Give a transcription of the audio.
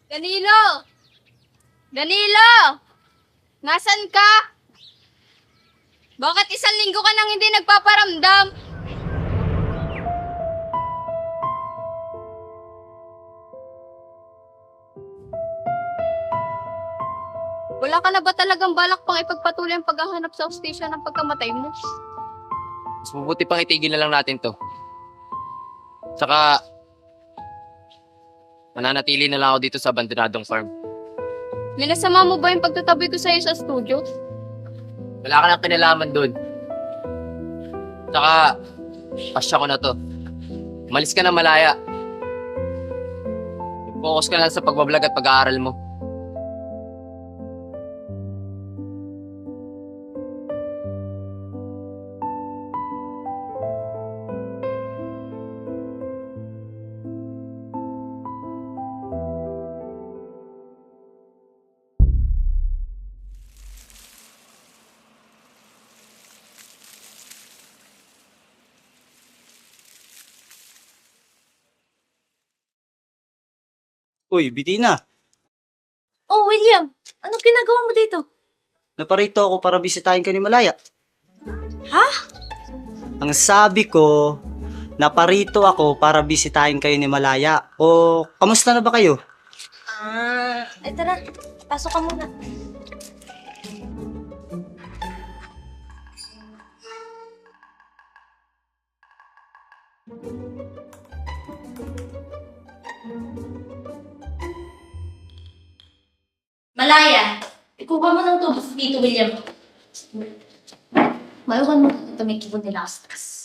Danilo! Danilo! Nasaan ka? Bakit isang linggo ka nang hindi nagpaparamdam? Wala ka na ba talagang balak pang ipagpatuloy ang paghahanap sa hostisya ng pagkamatay mo? Mas mabuti pang itigil na lang natin to. Tsaka, mananatili na lang ako dito sa abandonadong farm. Minasama mo ba yung pagtataboy ko sa'yo sa studio? Wala ka nang kinalaman doon. Tsaka, pasya ko na to. Umalis ka na malaya. Focus ka na sa pagbablog at pag-aaral mo. Uy, Bitina, Oh, William, anong ginagawa mo dito? naparito ako para bisitahin ka ni Malaya. Ha? Ang sabi ko, naparito ako para bisitahin kayo ni Malaya. O, kamusta na ba kayo? Ay tara, pasok ka muna. Malaya, ikuha mo ng tubos dito, William. Mayroon mo ito may kibon nila stress.